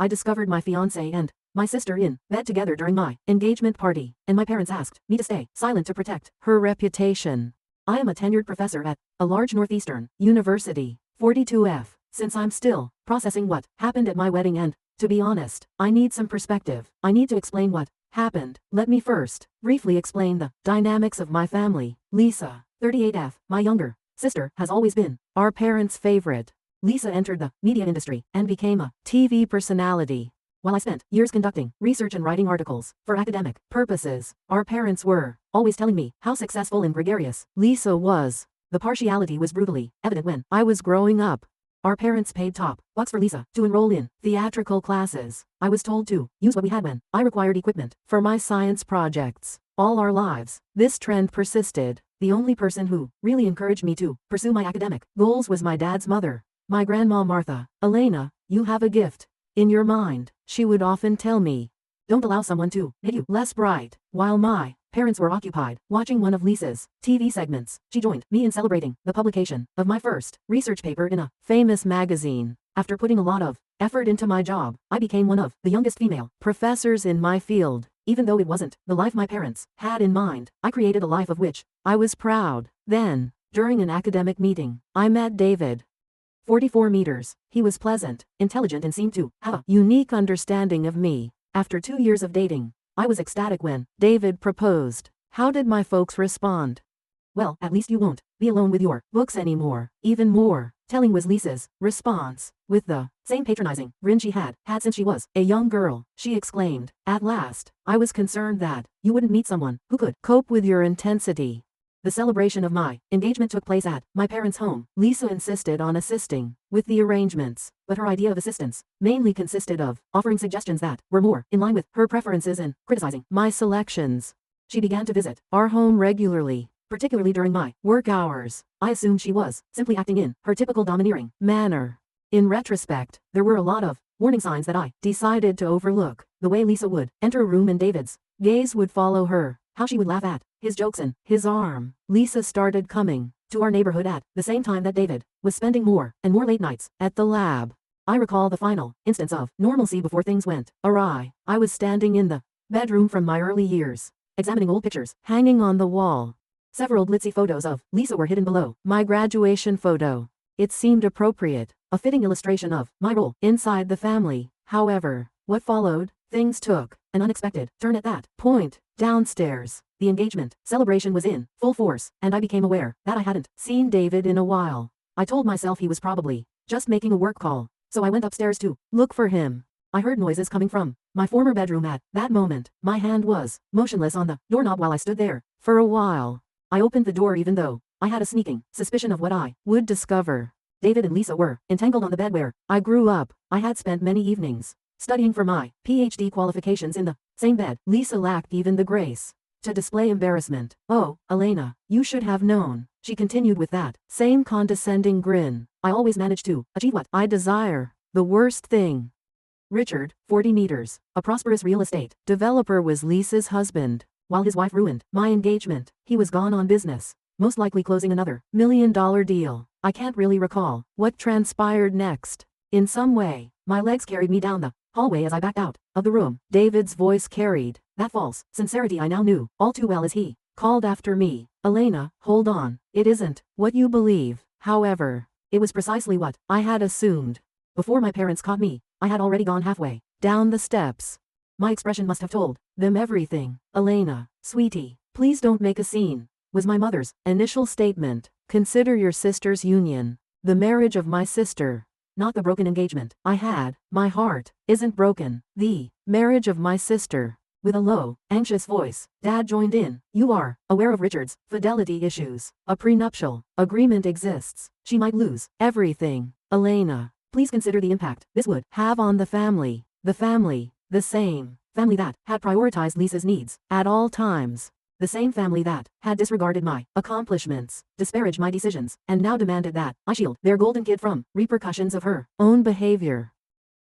I discovered my fiancé and my sister in bed together during my engagement party, and my parents asked me to stay silent to protect her reputation. I am a tenured professor at a large Northeastern university. 42F. Since I'm still processing what happened at my wedding and, to be honest, I need some perspective. I need to explain what happened. Let me first briefly explain the dynamics of my family. Lisa, 38F, my younger sister, has always been our parents' favorite. Lisa entered the media industry and became a TV personality. While I spent years conducting research and writing articles for academic purposes, our parents were always telling me how successful and gregarious Lisa was. The partiality was brutally evident when I was growing up. Our parents paid top bucks for Lisa to enroll in theatrical classes. I was told to use what we had when I required equipment for my science projects. All our lives, this trend persisted. The only person who really encouraged me to pursue my academic goals was my dad's mother. My grandma Martha. Elena, you have a gift in your mind, she would often tell me. Don't allow someone to make you less bright. While my parents were occupied watching one of Lisa's TV segments, she joined me in celebrating the publication of my first research paper in a famous magazine. After putting a lot of effort into my job, I became one of the youngest female professors in my field. Even though it wasn't the life my parents had in mind, I created a life of which I was proud. Then, during an academic meeting, I met David. 44 meters. He was pleasant, intelligent, and seemed to have a unique understanding of me. After 2 years of dating, I was ecstatic when David proposed. How did my folks respond? Well, at least you won't be alone with your books anymore. Even more telling was Lisa's response. With the same patronizing grin she had since she was a young girl, she exclaimed, "At last, I was concerned that you wouldn't meet someone who could cope with your intensity." The celebration of my engagement took place at my parents' home. Lisa insisted on assisting with the arrangements, but her idea of assistance mainly consisted of offering suggestions that were more in line with her preferences and criticizing my selections. She began to visit our home regularly, particularly during my work hours. I assumed she was simply acting in her typical domineering manner. In retrospect, there were a lot of warning signs that I decided to overlook. The way Lisa would enter a room and David's gaze would follow her. How she would laugh at his jokes and his arm. Lisa started coming to our neighborhood at the same time that David was spending more and more late nights at the lab. I recall the final instance of normalcy before things went awry. I was standing in the bedroom from my early years, examining old pictures hanging on the wall. Several glitzy photos of Lisa were hidden below my graduation photo. It seemed appropriate, a fitting illustration of my role inside the family. However, what followed, things took an unexpected turn at that point. Downstairs, the engagement celebration was in full force, and I became aware that I hadn't seen David in a while. I told myself he was probably just making a work call, so I went upstairs to look for him. I heard noises coming from my former bedroom at that moment. My hand was motionless on the doorknob while I stood there. For a while, I opened the door even though I had a sneaking suspicion of what I would discover. David and Lisa were entangled on the bed where I grew up. I had spent many evenings studying for my PhD qualifications in the same bed. Lisa lacked even the grace to display embarrassment. "Oh, Elena, you should have known," she continued with that same condescending grin. "I always manage to achieve what I desire." The worst thing. Richard, 40 meters, a prosperous real estate developer, was Lisa's husband. While his wife ruined my engagement, he was gone on business, most likely closing another $1 million deal. I can't really recall what transpired next. In some way, my legs carried me down the hallway as I backed out of the room. David's voice carried that false sincerity I now knew all too well as he called after me, "Elena, hold on. It isn't what you believe." However, it was precisely what I had assumed. Before my parents caught me, I had already gone halfway down the steps. My expression must have told them everything. "Elena, sweetie, please don't make a scene," was my mother's initial statement. "Consider your sister's union, the marriage of my sister, not the broken engagement I had. My heart isn't broken. The marriage of my sister." With a low, anxious voice, Dad joined in. "You are aware of Richard's fidelity issues. A prenuptial agreement exists. She might lose everything. Elena, please consider the impact this would have on the family. The same family that had prioritized Lisa's needs at all times. The same family that had disregarded my accomplishments, disparaged my decisions, and now demanded that I shield their golden kid from repercussions of her own behavior."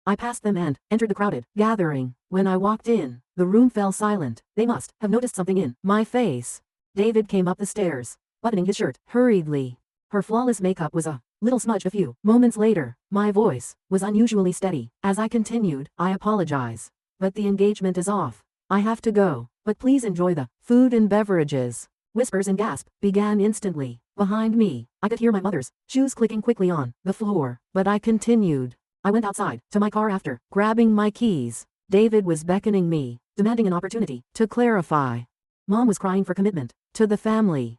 I passed them and entered the crowded gathering. When I walked in, the room fell silent. They must have noticed something in my face. David came up the stairs, buttoning his shirt hurriedly. Her flawless makeup was a little smudged a few moments later. My voice was unusually steady. As I continued, I apologize, but the engagement is off. I have to go, but please enjoy the food and beverages. Whispers and gasp began instantly. Behind me, I could hear my mother's shoes clicking quickly on the floor, but I continued. I went outside to my car after grabbing my keys. David was beckoning me, demanding an opportunity to clarify. Mom was crying for commitment to the family.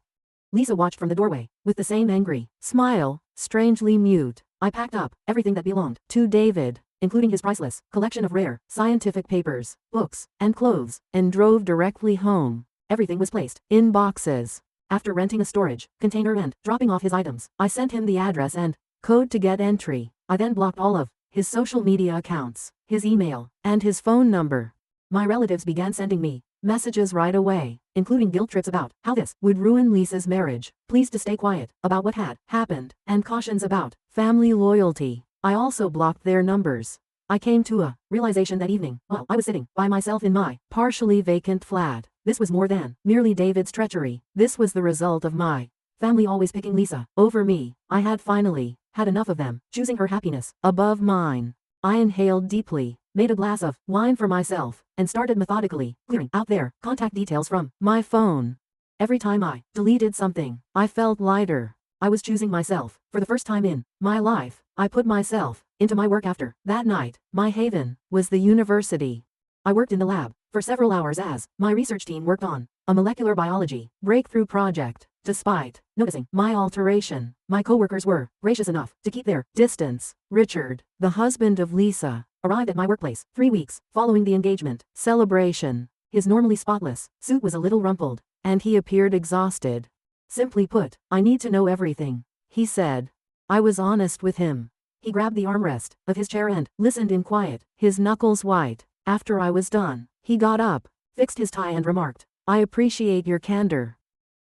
Lisa watched from the doorway, with the same angry smile, strangely mute. I packed up everything that belonged to David, including his priceless collection of rare scientific papers, books, and clothes, and drove directly home. Everything was placed in boxes. After renting a storage container and dropping off his items, I sent him the address and code to get entry. I then blocked all of his social media accounts, his email, and his phone number. My relatives began sending me messages right away, including guilt trips about how this would ruin Lisa's marriage, pleas to stay quiet about what had happened, and cautions about family loyalty. I also blocked their numbers. I came to a realization that evening while I was sitting by myself in my partially vacant flat. This was more than merely David's treachery. This was the result of my family always picking Lisa over me. I had finally had enough of them choosing her happiness above mine. I inhaled deeply, made a glass of wine for myself, and started methodically clearing out their contact details from my phone. Every time I deleted something, I felt lighter. I was choosing myself. For the first time in my life, I put myself into my work after that night. My haven was the university. I worked in the lab for several hours as my research team worked on a molecular biology breakthrough project. Despite noticing my alteration, my coworkers were gracious enough to keep their distance. Richard, the husband of Lisa, arrived at my workplace 3 weeks following the engagement celebration. His normally spotless suit was a little rumpled, and he appeared exhausted. Simply put, I need to know everything, he said. I was honest with him. He grabbed the armrest of his chair and listened in quiet, his knuckles white. After I was done, he got up, fixed his tie and remarked, "I appreciate your candor.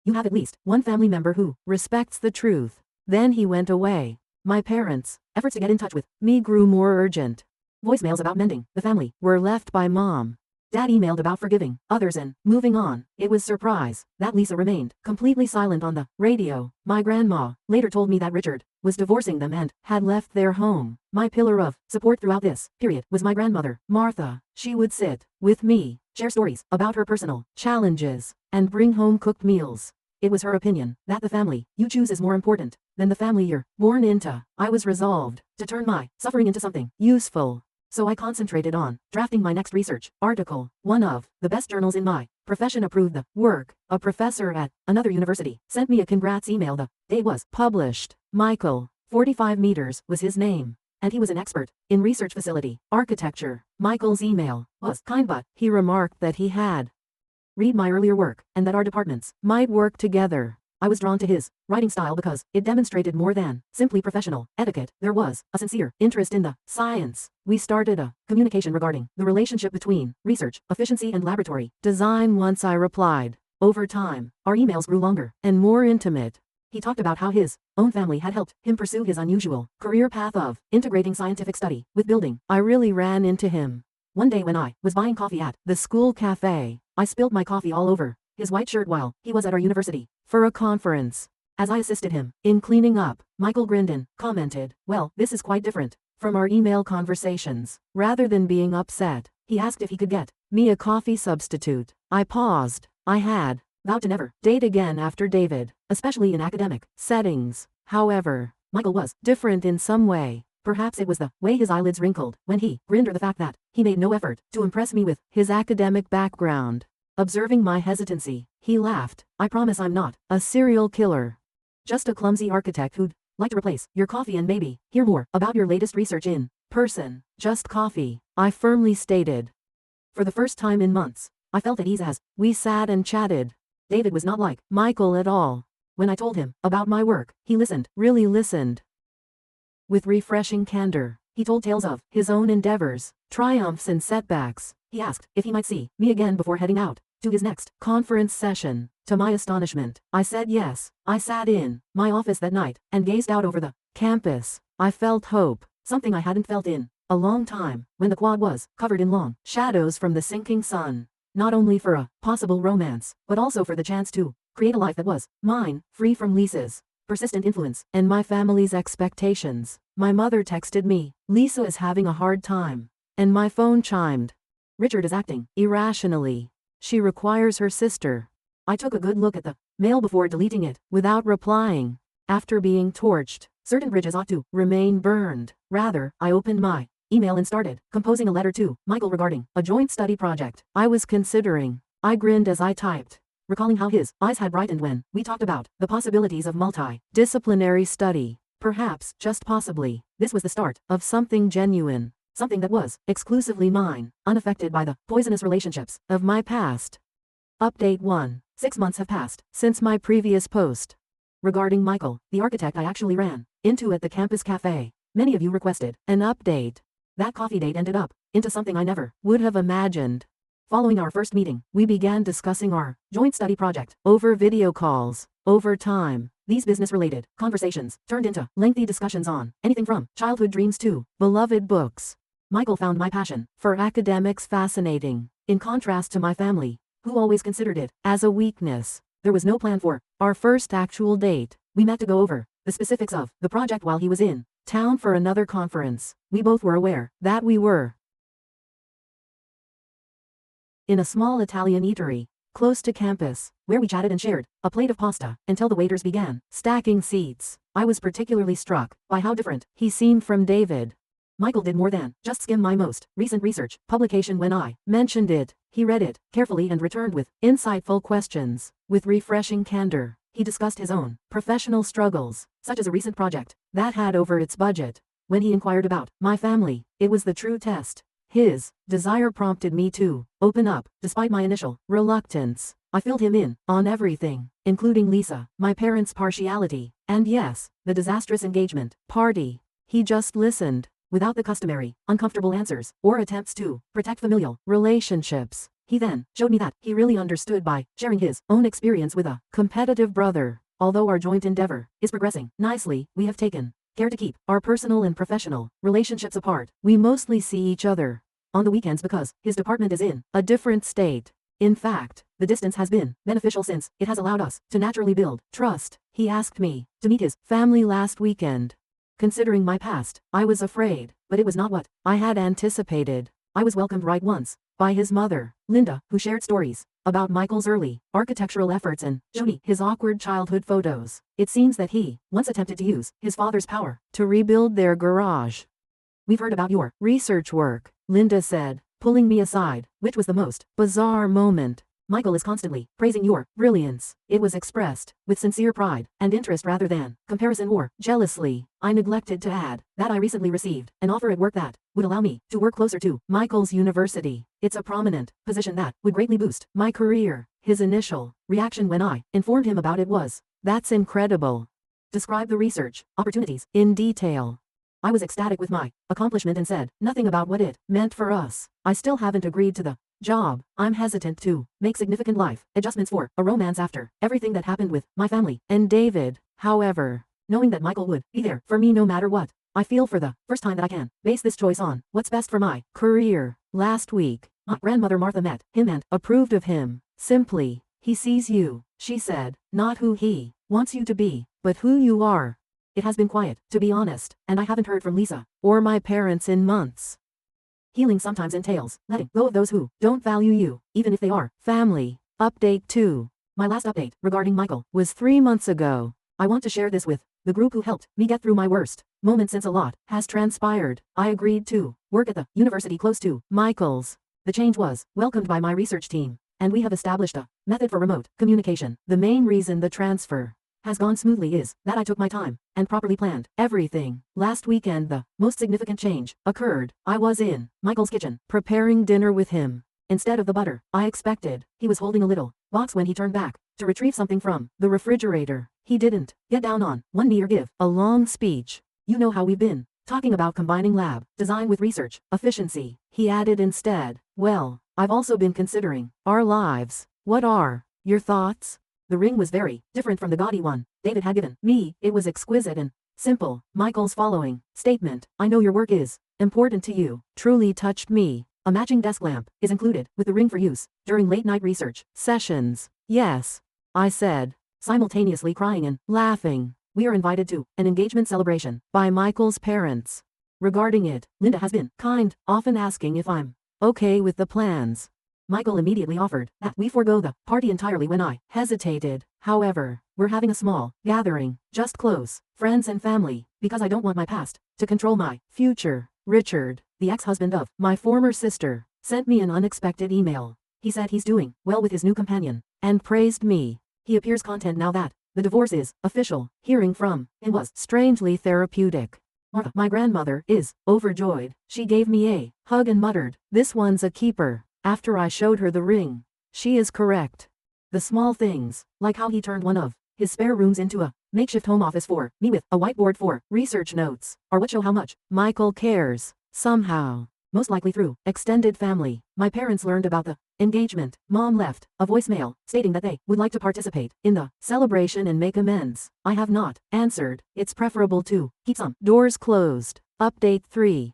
You have at least one family member who respects the truth." Then he went away. My parents' efforts to get in touch with me grew more urgent. Voicemails about mending the family were left by Mom. Dad emailed about forgiving others and moving on. It was surprise that Lisa remained completely silent on the radio. My grandma later told me that Richard was divorcing them and had left their home. My pillar of support throughout this period was my grandmother, Martha. She would sit with me, share stories about her personal challenges, and bring home cooked meals. It was her opinion that the family you choose is more important than the family you're born into. I was resolved to turn my suffering into something useful. So I concentrated on drafting my next research article. One of the best journals in my profession approved the work. A professor at another university sent me a congrats email the day it was published. Michael, 45 meters, was his name, and he was an expert in research facility architecture. Michael's email was kind, but he remarked that he had read my earlier work and that our departments might work together. I was drawn to his writing style because it demonstrated more than simply professional etiquette. There was a sincere interest in the science. We started a communication regarding the relationship between research, efficiency, and laboratory design. Once I replied, over time, our emails grew longer and more intimate. He talked about how his own family had helped him pursue his unusual career path of integrating scientific study with building. I really ran into him. One day when I was buying coffee at the school cafe, I spilled my coffee all over his white shirt while he was at our university for a conference. As I assisted him in cleaning up, Michael grinned and commented, "Well, this is quite different from our email conversations." Rather than being upset, he asked if he could get me a coffee substitute. I paused. I had vowed to never date again after David, especially in academic settings. However, Michael was different in some way. Perhaps it was the way his eyelids wrinkled when he grinned, or the fact that he made no effort to impress me with his academic background. Observing my hesitancy, he laughed. "I promise I'm not a serial killer. Just a clumsy architect who'd like to replace your coffee and maybe hear more about your latest research in person." "Just coffee," I firmly stated. For the first time in months, I felt at ease as we sat and chatted. David was not like Michael at all. When I told him about my work, he listened, really listened. With refreshing candor, he told tales of his own endeavors, triumphs and setbacks. He asked if he might see me again before heading out to his next conference session. To my astonishment, I said yes. I sat in my office that night and gazed out over the campus. I felt hope, something I hadn't felt in a long time, when the quad was covered in long shadows from the sinking sun. Not only for a possible romance, but also for the chance to create a life that was mine, free from Lisa's persistent influence, and my family's expectations. My mother texted me, "Lisa is having a hard time." And my phone chimed. "Richard is acting irrationally. She requires her sister." I took a good look at the mail before deleting it, without replying. After being torched, certain bridges ought to remain burned. Rather, I opened my email and started composing a letter to Michael regarding a joint study project I was considering. I grinned as I typed, recalling how his eyes had brightened when we talked about the possibilities of multidisciplinary study. Perhaps, just possibly, this was the start of something genuine, something that was exclusively mine, unaffected by the poisonous relationships of my past. Update 1. 6 months have passed since my previous post regarding Michael, the architect I actually ran into at the campus cafe. Many of you requested an update. That coffee date ended up into something I never would have imagined. Following our first meeting, we began discussing our joint study project over video calls. Over time, these business-related conversations turned into lengthy discussions on anything from childhood dreams to beloved books. Michael found my passion for academics fascinating, in contrast to my family, who always considered it as a weakness. There was no plan for our first actual date. We met to go over the specifics of the project while he was in town for another conference. We both were aware that we were in a small Italian eatery close to campus, where we chatted and shared a plate of pasta until the waiters began stacking seats. I was particularly struck by how different he seemed from David. Michael did more than just skim my most recent research publication when I mentioned it. He read it carefully and returned with insightful questions. With refreshing candor, he discussed his own professional struggles, such as a recent project that had over its budget. When he inquired about my family, it was the true test. His desire prompted me to open up, despite my initial reluctance. I filled him in on everything, including Lisa, my parents' partiality, and yes, the disastrous engagement party. He just listened, without the customary, uncomfortable answers, or attempts to protect familial relationships. He then showed me that he really understood by sharing his own experience with a competitive brother. Although our joint endeavor is progressing nicely, we have taken care to keep our personal and professional relationships apart. We mostly see each other on the weekends because his department is in a different state. In fact, the distance has been beneficial since it has allowed us to naturally build trust. He asked me to meet his family last weekend. Considering my past, I was afraid, but it was not what I had anticipated. I was welcomed right once by his mother, Linda, who shared stories about Michael's early architectural efforts and showed me his awkward childhood photos. It seems that he once attempted to use his father's power to rebuild their garage. "We've heard about your research work," Linda said, pulling me aside, which was the most bizarre moment. "Michael is constantly praising your brilliance." It was expressed with sincere pride and interest rather than comparison or jealousy. I neglected to add that I recently received an offer at work that would allow me to work closer to Michael's university. It's a prominent position that would greatly boost my career. His initial reaction when I informed him about it was, "That's incredible. Describe the research opportunities in detail." I was ecstatic with my accomplishment and said nothing about what it meant for us. "I still haven't agreed to the job. I'm hesitant to make significant life adjustments for a romance after everything that happened with my family and David. However, knowing that Michael would be there for me no matter what, I feel for the first time that I can base this choice on what's best for my career." Last week, my grandmother Martha met him and approved of him. "Simply, he sees you," she said, "not who he wants you to be, but who you are." It has been quiet, to be honest, and I haven't heard from Lisa or my parents in months. Healing sometimes entails letting go of those who don't value you, even if they are family. Update 2. My last update regarding Michael was 3 months ago. I want to share this with the group who helped me get through my worst moment since a lot has transpired. I agreed to work at the university close to Michael's. The change was welcomed by my research team, and we have established a method for remote communication. The main reason the transfer has gone smoothly is that I took my time and properly planned everything. Last weekend the most significant change occurred. I was in Michael's kitchen, preparing dinner with him. Instead of the butter I expected, he was holding a little box when he turned back to retrieve something from the refrigerator. He didn't get down on one knee or give a long speech. "You know how we've been talking about combining lab design with research efficiency." He added instead, "Well, I've also been considering our lives. What are your thoughts?" The ring was very different from the gaudy one David had given me. It was exquisite and simple. Michael's following statement, "I know your work is important to you," truly touched me. A matching desk lamp is included with the ring for use during late-night research sessions. "Yes," I said, simultaneously crying and laughing. we are invited to an engagement celebration by Michael's parents. Regarding it, Linda has been kind, often asking if I'm okay with the plans. Michael immediately offered that we forego the party entirely when I hesitated. However, we're having a small gathering, just close friends and family, because I don't want my past to control my future. Richard, the ex-husband of my former sister, sent me an unexpected email. He said he's doing well with his new companion and praised me. He appears content now that the divorce is official. Hearing from him was strangely therapeutic. Martha, my grandmother, is overjoyed. She gave me a hug and muttered, "This one's a keeper." After I showed her the ring. She is correct. The small things, like how he turned one of his spare rooms into a makeshift home office for me with a whiteboard for research notes, are what show how much Michael cares. Somehow, most likely through extended family, my parents learned about the engagement. Mom left a voicemail stating that they would like to participate in the celebration and make amends. I have not answered. It's preferable to keep some doors closed. Update 3.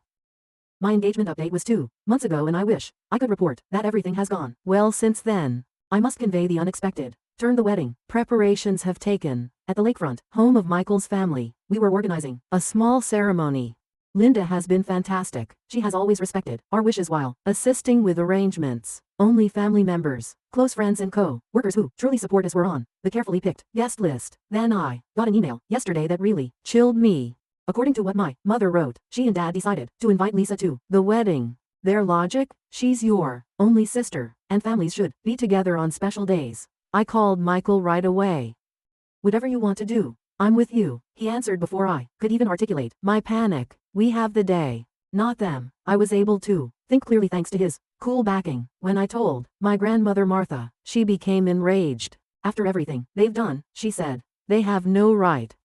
My engagement update was 2 months ago, and I wish I could report that everything has gone well since then. I must convey the unexpected turn the wedding preparations have taken. At the lakefront home of Michael's family, we were organizing a small ceremony. Linda has been fantastic. She has always respected our wishes while assisting with arrangements. Only family members, close friends and co-workers who truly support us were on the carefully picked guest list. Then I got an email yesterday that really chilled me. According to what my mother wrote, she and Dad decided to invite Lisa to the wedding. Their logic? She's your only sister, and families should be together on special days. I called Michael right away. "Whatever you want to do, I'm with you," he answered before I could even articulate my panic. "We have the day, not them." I was able to think clearly thanks to his cool backing. When I told my grandmother Martha, she became enraged. "After everything they've done," she said, "they have no right."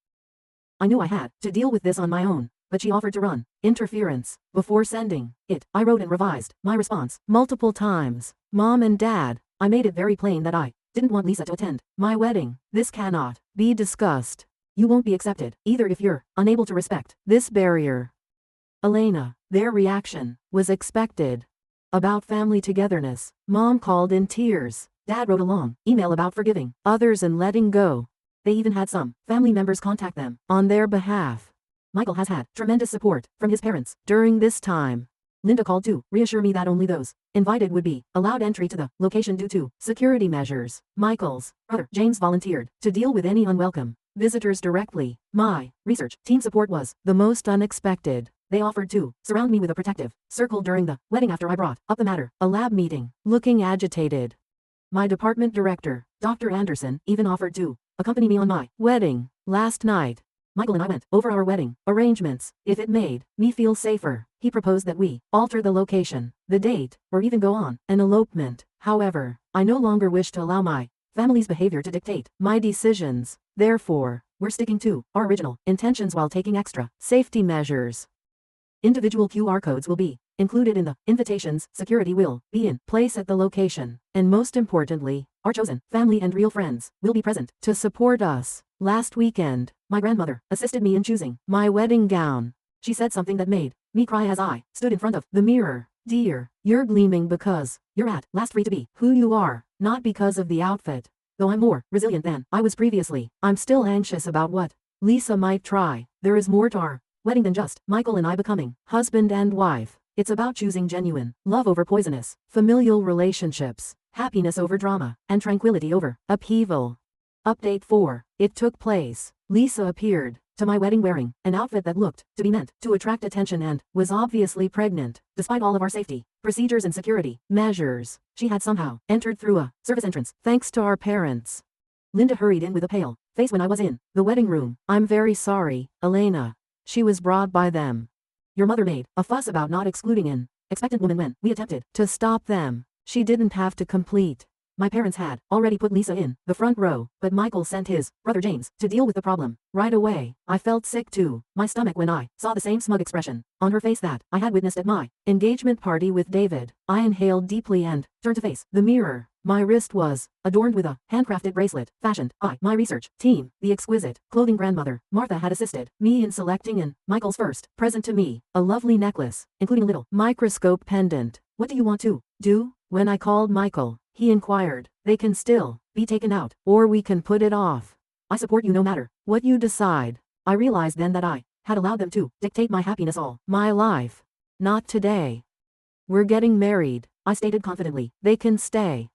I knew I had to deal with this on my own, but she offered to run interference. Before sending it, I wrote and revised my response multiple times. "Mom and Dad, I made it very plain that I didn't want Lisa to attend my wedding. This cannot be discussed. You won't be accepted, either, if you're unable to respect this barrier." Elena, their reaction was expected. About family togetherness, Mom called in tears. Dad wrote a long email about forgiving others and letting go. They even had some family members contact them on their behalf. Michael has had tremendous support from his parents during this time. Linda called to reassure me that only those invited would be allowed entry to the location due to security measures. Michael's brother, James, volunteered to deal with any unwelcome visitors directly. My research team support was the most unexpected. They offered to surround me with a protective circle during the wedding after I brought up the matter. A lab meeting. Looking agitated. My department director, Dr. Anderson, even offered to accompany me on my wedding. Last night, Michael and I went over our wedding arrangements. If it made me feel safer, he proposed that we alter the location, the date, or even go on an elopement. However, I no longer wish to allow my family's behavior to dictate my decisions. Therefore, we're sticking to our original intentions while taking extra safety measures. Individual QR codes will be included in the invitations. Security will be in place at the location. And most importantly, our chosen family and real friends will be present to support us. Last weekend, my grandmother assisted me in choosing my wedding gown. She said something that made me cry as I stood in front of the mirror. "Dear, you're gleaming because you're at last free to be who you are, not because of the outfit. Though I'm more resilient than I was previously, I'm still anxious about what Lisa might try. There is more to our wedding than just Michael and I becoming husband and wife. It's about choosing genuine love over poisonous familial relationships, happiness over drama, and tranquility over upheaval." Update 4. It took place. Lisa appeared to my wedding wearing an outfit that looked to be meant to attract attention and was obviously pregnant. Despite all of our safety procedures and security measures, she had somehow entered through a service entrance thanks to our parents. Linda hurried in with a pale face when I was in the wedding room. "I'm very sorry, Elena. She was brought by them. Your mother made a fuss about not excluding an expectant woman when we attempted to stop them. She didn't have to complete." My parents had already put Lisa in the front row, but Michael sent his brother James to deal with the problem right away. I felt sick to my stomach when I saw the same smug expression on her face that I had witnessed at my engagement party with David. I inhaled deeply and turned to face the mirror. My wrist was adorned with a handcrafted bracelet fashioned by my research team. The exquisite clothing grandmother Martha had assisted me in selecting, and Michael's first present to me, a lovely necklace, including a little microscope pendant. "What do you want to do?" When I called Michael, he inquired. "They can still be taken out, or we can put it off." I support you no matter what you decide. I realized then that I had allowed them to dictate my happiness all my life. Not today. We're getting married, I stated confidently. They can stay.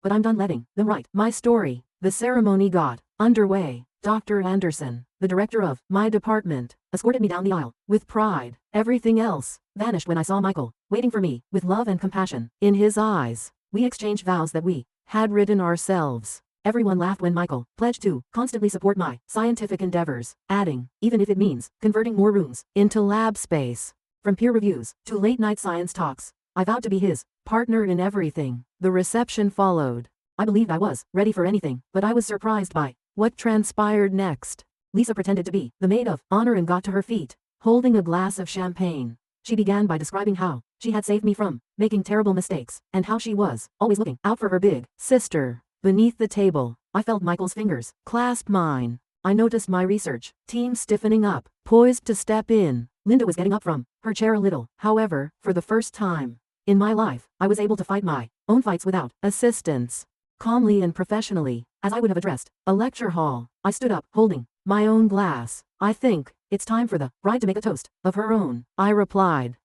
But I'm done letting them write my story. The ceremony got underway. Dr. Anderson, the director of my department, escorted me down the aisle with pride. Everything else vanished when I saw Michael, waiting for me, with love and compassion in his eyes. We exchanged vows that we had written ourselves. Everyone laughed when Michael pledged to constantly support my scientific endeavors, adding, even if it means converting more rooms into lab space. From peer reviews to late-night science talks, I vowed to be his partner in everything. The reception followed. I believed I was ready for anything, but I was surprised by what transpired next. Lisa pretended to be the maid of honor and got to her feet, holding a glass of champagne. She began by describing how she had saved me from making terrible mistakes, and how she was always looking out for her big sister. Beneath the table, I felt Michael's fingers clasp mine. I noticed my research team stiffening up, poised to step in. Linda was getting up from her chair a little. However, for the first time in my life, I was able to fight my own fights without assistance. Calmly and professionally, as I would have addressed a lecture hall, I stood up, holding my own glass. I think it's time for the bride to make a toast of her own, I replied.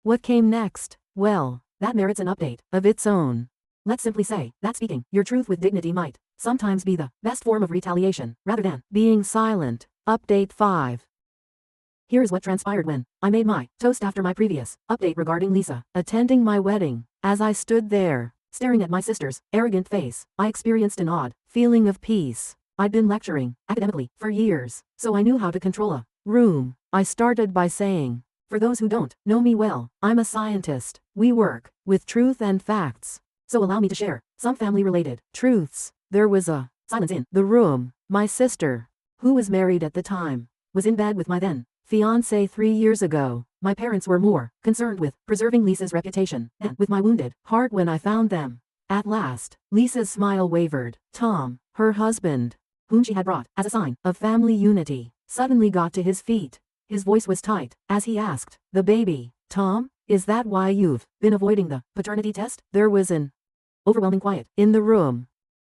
What came next? Well, that merits an update of its own. Let's simply say that speaking your truth with dignity might sometimes be the best form of retaliation, rather than being silent. Update 5. Here's what transpired when I made my toast after my previous update regarding Lisa attending my wedding. As I stood there, staring at my sister's arrogant face, I experienced an odd feeling of peace. I'd been lecturing academically for years, so I knew how to control a room. I started by saying, for those who don't know me well, I'm a scientist. We work with truth and facts. So allow me to share some family-related truths. There was a silence in the room. My sister, who was married at the time, was in bed with my then fiancé 3 years ago. My parents were more concerned with preserving Lisa's reputation than with my wounded heart when I found them. At last, Lisa's smile wavered. Tom, her husband, whom she had brought as a sign of family unity, suddenly got to his feet. His voice was tight as he asked, the baby, Tom, is that why you've been avoiding the paternity test? There was an overwhelming quiet in the room.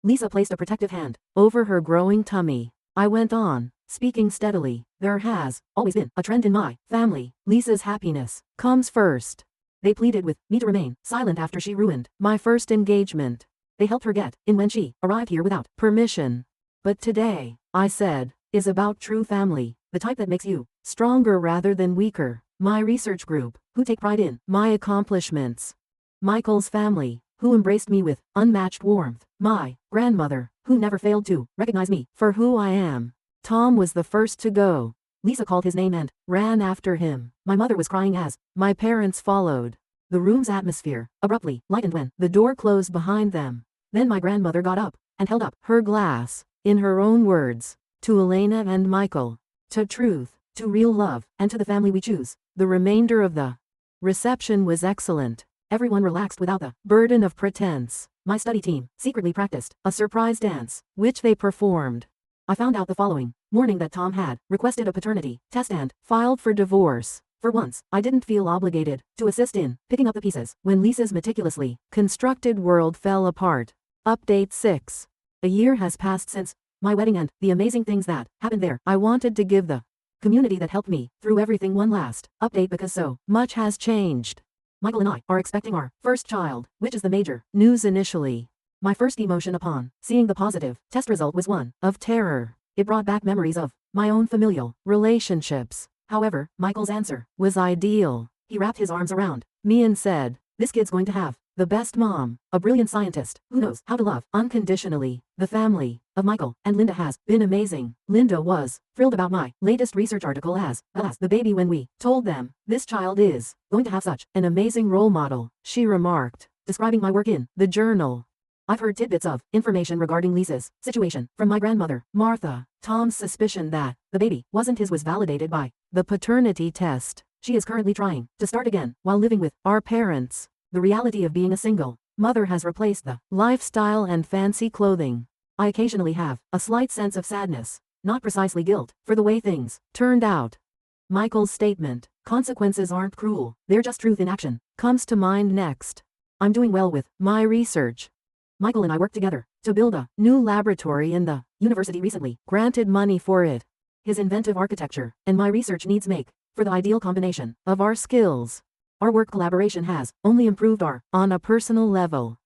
Lisa placed a protective hand over her growing tummy. I went on, speaking steadily. There has always been a trend in my family. Lisa's happiness comes first. They pleaded with me to remain silent after she ruined my first engagement. They helped her get in when she arrived here without permission. But today, I said, is about true family, the type that makes you stronger rather than weaker. My research group, who take pride in my accomplishments. Michael's family, who embraced me with unmatched warmth. My grandmother, who never failed to recognize me for who I am. Tom was the first to go. Lisa called his name and ran after him. My mother was crying as my parents followed. The room's atmosphere abruptly lightened when the door closed behind them. Then my grandmother got up and held up her glass, in her own words, to Elena and Michael, to truth, to real love, and to the family we choose. The remainder of the reception was excellent. Everyone relaxed without the burden of pretense. My study team secretly practiced a surprise dance, which they performed. I found out the following morning that Tom had requested a paternity test and filed for divorce. For once, I didn't feel obligated to assist in picking up the pieces when Lisa's meticulously constructed world fell apart. Update 6. A year has passed since my wedding and the amazing things that happened there. I wanted to give the community that helped me through everything one last update because so much has changed. Michael and I are expecting our first child, which is the major news initially. My first emotion upon seeing the positive test result was one of terror. It brought back memories of my own familial relationships. However, Michael's answer was ideal. He wrapped his arms around me and said, this kid's going to have the best mom, a brilliant scientist who knows how to love unconditionally. The family of Michael and Linda has been amazing. Linda was thrilled about my latest research article as the baby when we told them this child is going to have such an amazing role model, she remarked, describing my work in the journal. I've heard tidbits of information regarding Lisa's situation from my grandmother, Martha. Tom's suspicion that the baby wasn't his was validated by the paternity test. She is currently trying to start again while living with our parents. The reality of being a single mother has replaced the lifestyle and fancy clothing. I occasionally have a slight sense of sadness, not precisely guilt, for the way things turned out. Michael's statement, consequences aren't cruel, they're just truth in action, comes to mind next. I'm doing well with my research. Michael and I worked together to build a new laboratory in the university recently granted money for it. His inventive architecture and my research needs make for the ideal combination of our skills. Our work collaboration has only improved on a personal level.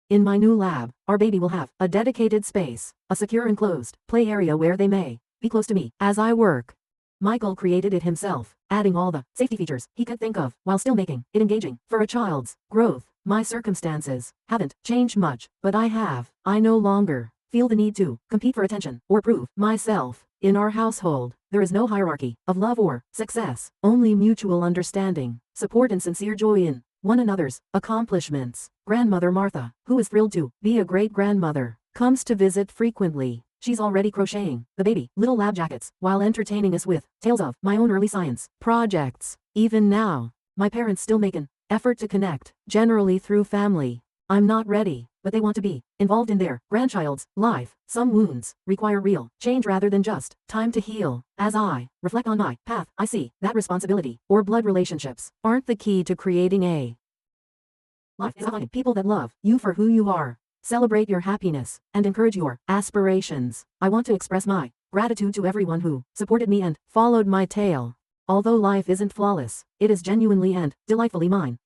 In my new lab, our baby will have a dedicated space, a secure enclosed play area where they may be close to me as I work. Michael created it himself, adding all the safety features he could think of while still making it engaging for a child's growth. My circumstances haven't changed much, but I no longer feel the need to compete for attention or prove myself. In our household, there is no hierarchy of love or success, only mutual understanding, support and sincere joy in one another's accomplishments. Grandmother Martha, who is thrilled to be a great-grandmother, comes to visit frequently. She's already crocheting the baby little lab jackets while entertaining us with tales of my own early science projects. Even now, my parents still make an effort to connect, generally through family. I'm not ready, but they want to be involved in their grandchild's life. Some wounds require real change rather than just time to heal. As I reflect on my path, I see that responsibility or blood relationships aren't the key to creating a life. Is about people that love you for who you are, celebrate your happiness, and encourage your aspirations. I want to express my gratitude to everyone who supported me and followed my tale. Although life isn't flawless, it is genuinely and delightfully mine.